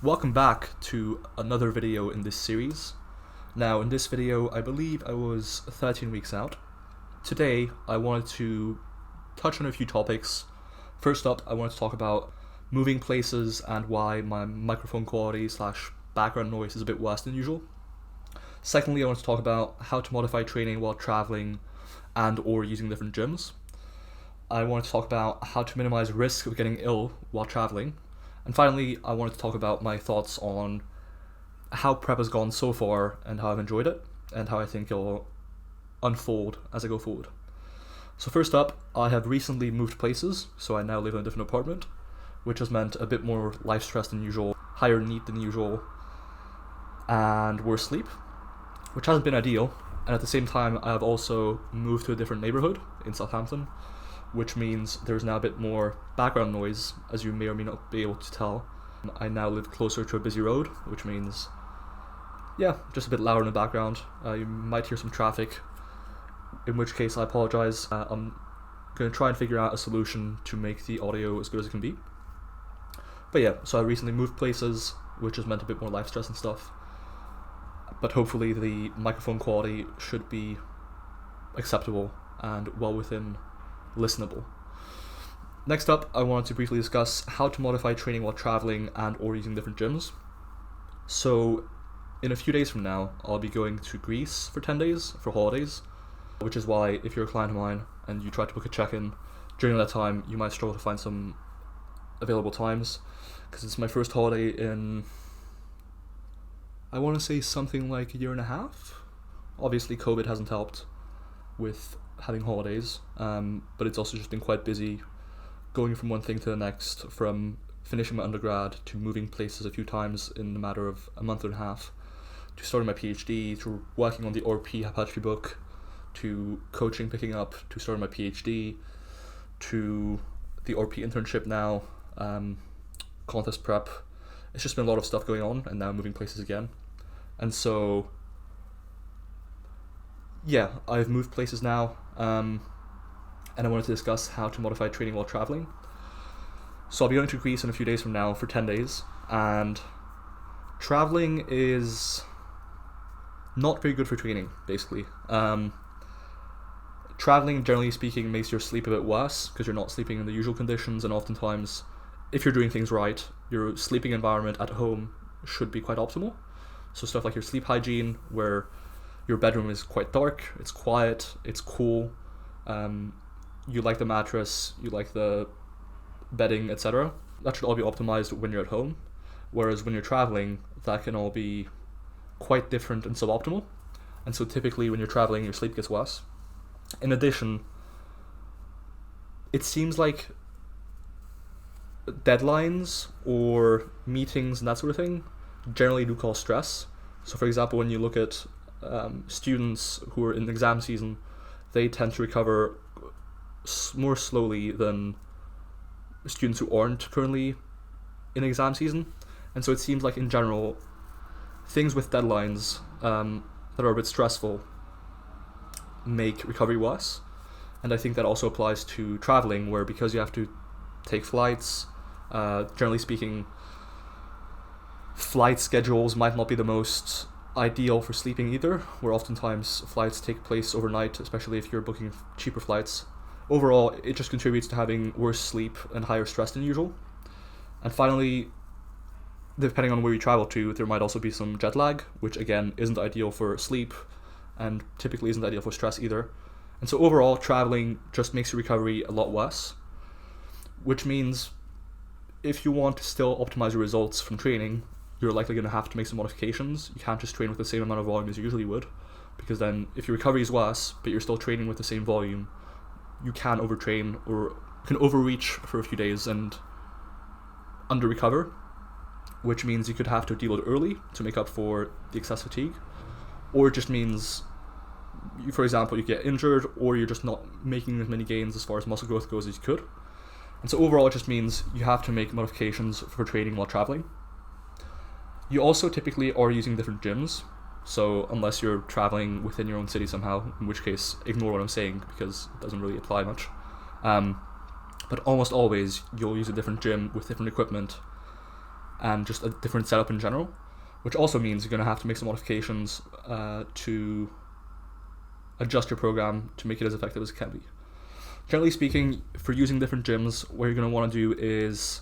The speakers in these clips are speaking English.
Welcome back to another video in this series. Now, in this video, I believe I was 13 weeks out. Today, I wanted to touch on a few topics. First up, I wanted to talk about moving places and why my microphone quality / background noise is a bit worse than usual. Secondly, I want to talk about how to modify training while traveling and or using different gyms. I want to talk about how to minimize risk of getting ill while traveling. And finally, I wanted to talk about my thoughts on how prep has gone so far and how I've enjoyed it and how I think it'll unfold as I go forward. So first up, I have recently moved places, so I now live in a different apartment, which has meant a bit more life stress than usual, higher need than usual, and worse sleep, which hasn't been ideal. And at the same time, I have also moved to a different neighborhood in Southampton, which means there's now a bit more background noise, as you may or may not be able to tell. I now live closer to a busy road, which means, just a bit louder in the background. You might hear some traffic, in which case I apologize. I'm going to try and figure out a solution to make the audio as good as it can be. But so I recently moved places, which has meant a bit more life stress and stuff. But hopefully the microphone quality should be acceptable and well within listenable. Next up, I wanted to briefly discuss how to modify training while traveling and or using different gyms. So in a few days from now, I'll be going to Greece for 10 days for holidays, which is why if you're a client of mine and you try to book a check-in during that time, you might struggle to find some available times, because it's my first holiday in, I want to say something like a year and a half. Obviously COVID hasn't helped with having holidays, but it's also just been quite busy going from one thing to the next, from finishing my undergrad to moving places a few times in a matter of a month and a half, to starting my PhD, to working on the RP Hypertrophy book, to coaching picking up, to starting my PhD, to the RP internship now, contest prep. It's just been a lot of stuff going on, and now moving places again. And so I've moved places now, and I wanted to discuss how to modify training while traveling. So I'll be going to Greece in a few days from now for 10 days, and traveling is not very good for training, basically. Traveling, generally speaking, makes your sleep a bit worse because you're not sleeping in the usual conditions, and oftentimes, if you're doing things right, your sleeping environment at home should be quite optimal. So stuff like your sleep hygiene, where your bedroom is quite dark, it's quiet, it's cool, you like the mattress, you like the bedding, etc. That should all be optimized when you're at home. Whereas when you're traveling, that can all be quite different and suboptimal. And so typically when you're traveling, your sleep gets worse. In addition, it seems like deadlines or meetings and that sort of thing generally do cause stress. So for example, when you look at students who are in exam season, they tend to recover more slowly than students who aren't currently in exam season. And so it seems like in general, things with deadlines that are a bit stressful make recovery worse. And I think that also applies to traveling, where because you have to take flights, generally speaking, flight schedules might not be the most ideal for sleeping either, where oftentimes flights take place overnight, especially if you're booking cheaper flights. Overall, it just contributes to having worse sleep and higher stress than usual. And finally, depending on where you travel to, there might also be some jet lag, which again isn't ideal for sleep and typically isn't ideal for stress either. And so overall, traveling just makes your recovery a lot worse, which means if you want to still optimize your results from training, you're likely going to have to make some modifications. You can't just train with the same amount of volume as you usually would, because then if your recovery is worse, but you're still training with the same volume, you can overtrain or can overreach for a few days and under-recover, which means you could have to deload early to make up for the excess fatigue, or it just means, for example, you get injured, or you're just not making as many gains as far as muscle growth goes as you could. And so overall, it just means you have to make modifications for training while traveling. You also typically are using different gyms, so unless you're traveling within your own city somehow, in which case ignore what I'm saying because it doesn't really apply much. But almost always you'll use a different gym with different equipment and just a different setup in general, which also means you're going to have to make some modifications to adjust your program to make it as effective as it can be. Generally speaking, for using different gyms, what you're going to want to do is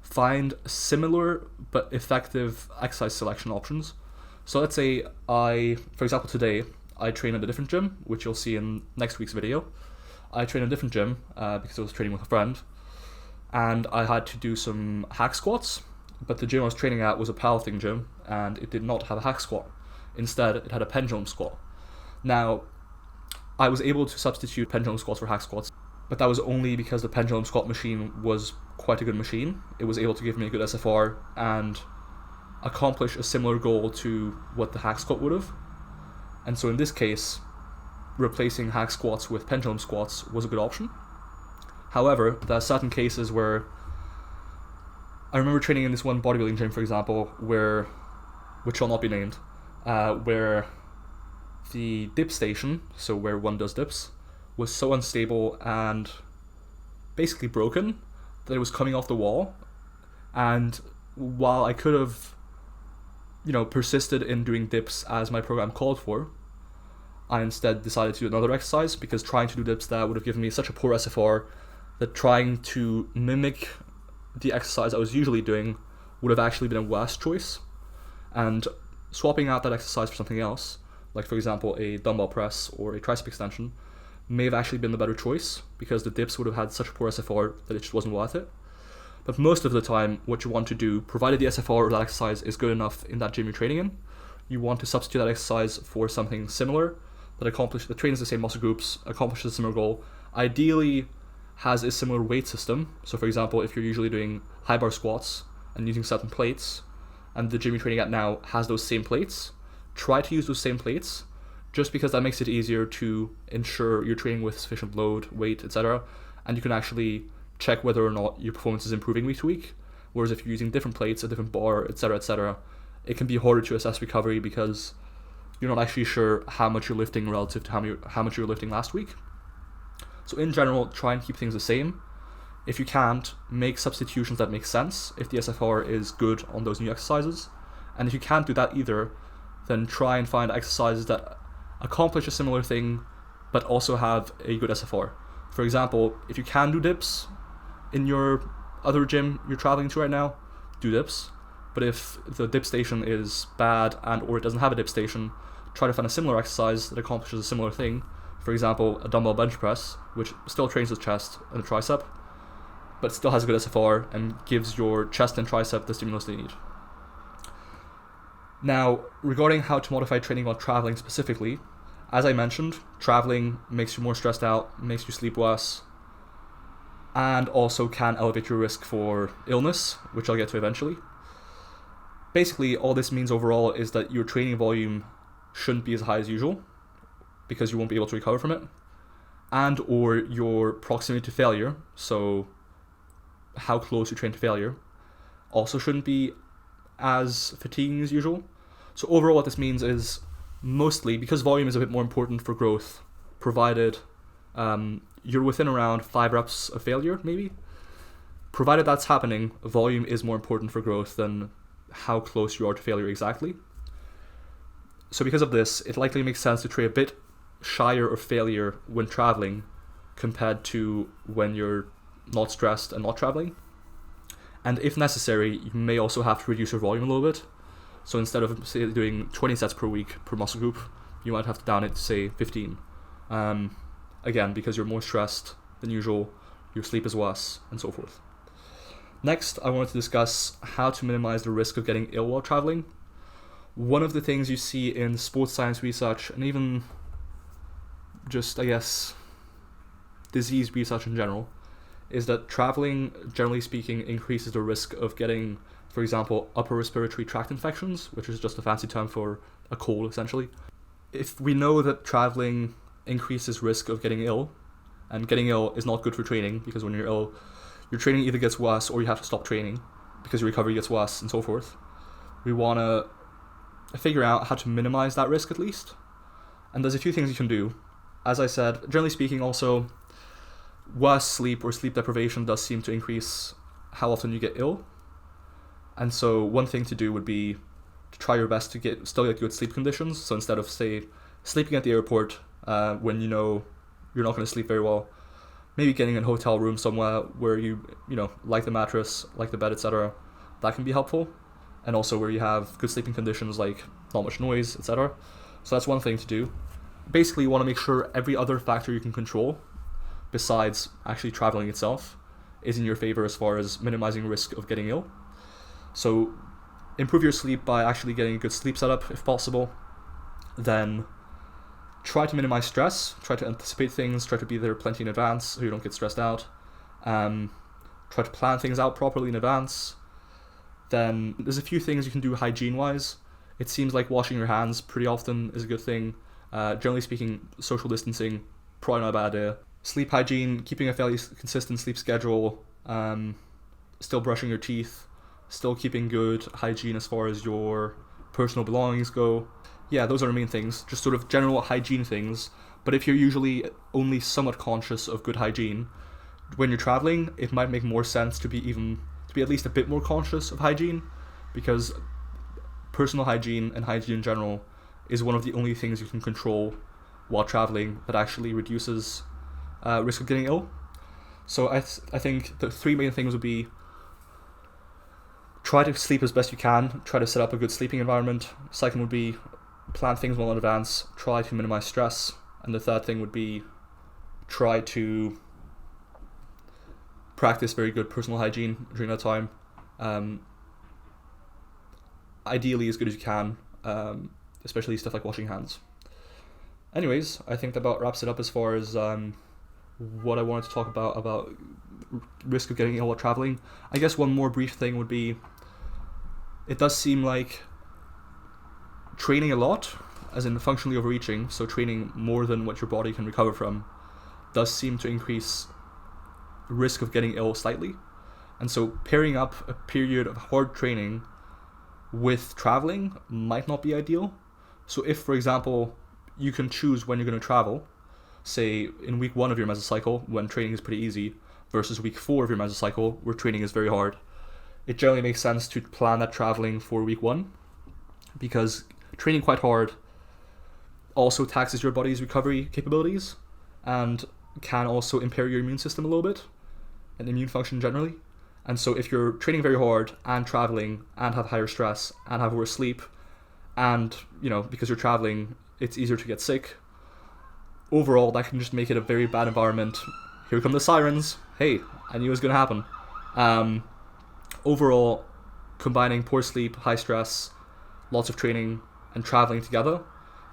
find similar but effective exercise selection options. So let's say for example today, I train at a different gym, which you'll see in next week's video. I train at a different gym because I was training with a friend, and I had to do some hack squats, but the gym I was training at was a powerlifting gym, and it did not have a hack squat. Instead, it had a pendulum squat. Now, I was able to substitute pendulum squats for hack squats, but that was only because the pendulum squat machine was quite a good machine. It was able to give me a good SFR and accomplish a similar goal to what the hack squat would have. And so in this case, replacing hack squats with pendulum squats was a good option. However, there are certain cases where I remember training in this one bodybuilding gym, for example, which shall not be named, where the dip station, so where one does dips, was so unstable and basically broken that it was coming off the wall. And while I could have, persisted in doing dips as my program called for, I instead decided to do another exercise, because trying to do dips there would have given me such a poor SFR that trying to mimic the exercise I was usually doing would have actually been a worse choice. And swapping out that exercise for something else, like for example a dumbbell press or a tricep extension, may have actually been the better choice, because the dips would have had such a poor SFR that it just wasn't worth it. But most of the time, what you want to do, provided the SFR of that exercise is good enough in that gym you're training in, you want to substitute that exercise for something similar that trains the same muscle groups, accomplishes a similar goal, ideally has a similar weight system. So for example, if you're usually doing high bar squats and using certain plates, and the gym you're training at now has those same plates, try to use those same plates, just because that makes it easier to ensure you're training with sufficient load, weight, etc. And you can actually check whether or not your performance is improving week to week. Whereas if you're using different plates, a different bar, etc., it can be harder to assess recovery because you're not actually sure how much you're lifting relative to how much you were lifting last week. So in general, try and keep things the same. If you can't, make substitutions that make sense if the SFR is good on those new exercises. And if you can't do that either, then try and find exercises that accomplish a similar thing but also have a good SFR. For example, if you can do dips in your other gym you're traveling to right now, do dips. But if the dip station is bad or it doesn't have a dip station, try to find a similar exercise that accomplishes a similar thing. For example, a dumbbell bench press, which still trains the chest and the tricep, but still has a good SFR and gives your chest and tricep the stimulus they need. Now, regarding how to modify training while traveling specifically, as I mentioned, traveling makes you more stressed out, makes you sleep worse, and also can elevate your risk for illness, which I'll get to eventually. Basically, all this means overall is that your training volume shouldn't be as high as usual, because you won't be able to recover from it, and or your proximity to failure, so how close you train to failure, also shouldn't be as fatiguing as usual. So overall what this means is, mostly, because volume is a bit more important for growth, provided you're within around 5 reps of failure, maybe, provided that's happening, volume is more important for growth than how close you are to failure exactly. So because of this, it likely makes sense to train a bit shyer of failure when traveling compared to when you're not stressed and not traveling. And if necessary, you may also have to reduce your volume a little bit. So instead of, say, doing 20 sets per week per muscle group, you might have to down it to, say, 15. Again, because you're more stressed than usual, your sleep is worse, and so forth. Next, I wanted to discuss how to minimize the risk of getting ill while traveling. One of the things you see in sports science research, and even just, I guess, disease research in general, is that traveling, generally speaking, increases the risk of getting, for example, upper respiratory tract infections, which is just a fancy term for a cold, essentially. If we know that traveling increases risk of getting ill, and getting ill is not good for training, because when you're ill, your training either gets worse or you have to stop training because your recovery gets worse and so forth. We want to figure out how to minimize that risk at least. And there's a few things you can do. As I said, generally speaking, also, worse sleep or sleep deprivation does seem to increase how often you get ill. And so one thing to do would be to try your best to still get good sleep conditions. So instead of, say, sleeping at the airport when you know you're not going to sleep very well, maybe getting a hotel room somewhere where you like the mattress, like the bed, etc. That can be helpful. And also where you have good sleeping conditions like not much noise, etc. So that's one thing to do. Basically, you want to make sure every other factor you can control, besides actually traveling itself, is in your favor as far as minimizing risk of getting ill. So improve your sleep by actually getting a good sleep setup if possible. Then try to minimize stress, try to anticipate things, try to be there plenty in advance so you don't get stressed out. Try to plan things out properly in advance. Then there's a few things you can do hygiene-wise. It seems like washing your hands pretty often is a good thing. Generally speaking, social distancing, probably not a bad idea. Sleep hygiene, keeping a fairly consistent sleep schedule, still brushing your teeth, still keeping good hygiene as far as your personal belongings go. Yeah, those are the main things, just sort of general hygiene things. But if you're usually only somewhat conscious of good hygiene, when you're traveling, it might make more sense to be at least a bit more conscious of hygiene, because personal hygiene and hygiene in general is one of the only things you can control while traveling that actually reduces risk of getting ill. So I think the three main things would be: try to sleep as best you can, try to set up a good sleeping environment. Second would be plan things well in advance, try to minimize stress. And the third thing would be try to practice very good personal hygiene during that time. Ideally as good as you can, especially stuff like washing hands. Anyways, I think that about wraps it up as far as what I wanted to talk about risk of getting ill while traveling. I guess one more brief thing would be, it does seem like training a lot, as in functionally overreaching, so training more than what your body can recover from, does seem to increase risk of getting ill slightly. And so pairing up a period of hard training with traveling might not be ideal. So if, for example, you can choose when you're going to travel, say in week 1 of your mesocycle, when training is pretty easy, versus week 4 of your mesocycle, where training is very hard, it generally makes sense to plan that traveling for week 1, because training quite hard also taxes your body's recovery capabilities and can also impair your immune system a little bit and immune function generally. And so if you're training very hard and traveling and have higher stress and have worse sleep, and because you're traveling it's easier to get sick, overall that can just make it a very bad environment. Here come the sirens. Hey, I knew it was going to happen. Overall, combining poor sleep, high stress, lots of training, and traveling together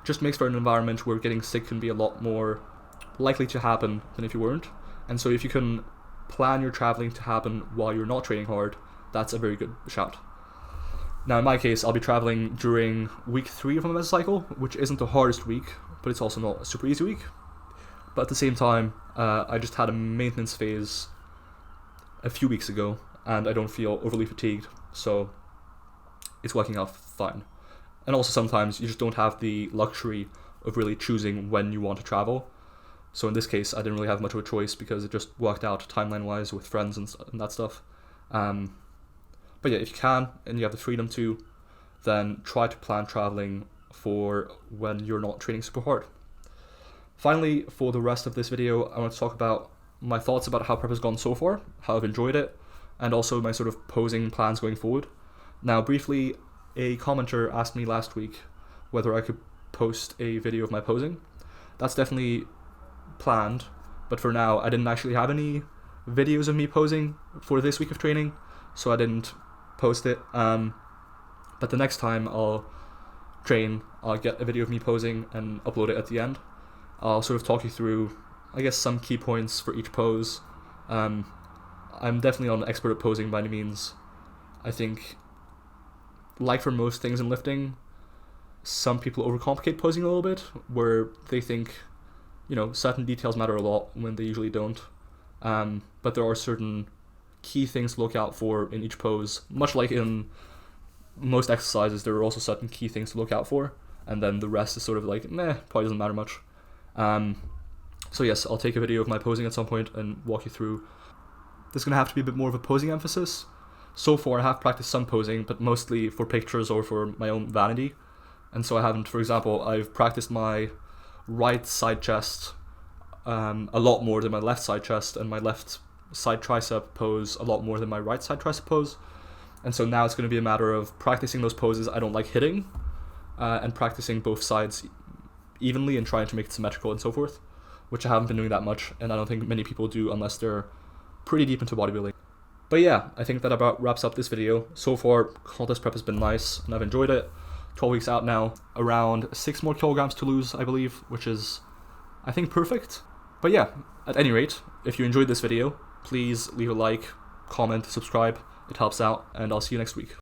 just makes for an environment where getting sick can be a lot more likely to happen than if you weren't. And so if you can plan your traveling to happen while you're not training hard, that's a very good shout. Now in my case, I'll be traveling during week 3 of my mesocycle, which isn't the hardest week, but it's also not a super easy week. But at the same time, I just had a maintenance phase a few weeks ago, and I don't feel overly fatigued, so it's working out fine. And also sometimes you just don't have the luxury of really choosing when you want to travel. So in this case, I didn't really have much of a choice because it just worked out timeline-wise with friends and that stuff. But yeah, if you can, and you have the freedom to, then try to plan traveling for when you're not training super hard. Finally, for the rest of this video, I want to talk about my thoughts about how prep has gone so far, how I've enjoyed it, and also my sort of posing plans going forward. Now, briefly, a commenter asked me last week whether I could post a video of my posing. That's definitely planned, but for now, I didn't actually have any videos of me posing for this week of training, so I didn't post it. But the next time I'll train, I'll get a video of me posing and upload it at the end. I'll sort of talk you through, I guess, some key points for each pose. I'm definitely not an expert at posing by any means. I think, like for most things in lifting, some people overcomplicate posing a little bit, where they think, certain details matter a lot when they usually don't. But there are certain key things to look out for in each pose. Much like in most exercises, there are also certain key things to look out for, and then the rest is sort of like, probably doesn't matter much. So yes, I'll take a video of my posing at some point and walk you through. There's going to have to be a bit more of a posing emphasis, So far, I have practiced some posing, but mostly for pictures or for my own vanity. And so I haven't, for example, I've practiced my right side chest a lot more than my left side chest, and my left side tricep pose a lot more than my right side tricep pose. And so now it's going to be a matter of practicing those poses I don't like hitting, and practicing both sides evenly and trying to make it symmetrical and so forth, which I haven't been doing that much, and I don't think many people do unless they're pretty deep into bodybuilding. But yeah, I think that about wraps up this video. So far, contest prep has been nice, and I've enjoyed it. 12 weeks out now, around 6 more kilograms to lose, I believe, which is, I think, perfect. But yeah, at any rate, if you enjoyed this video, please leave a like, comment, subscribe. It helps out, and I'll see you next week.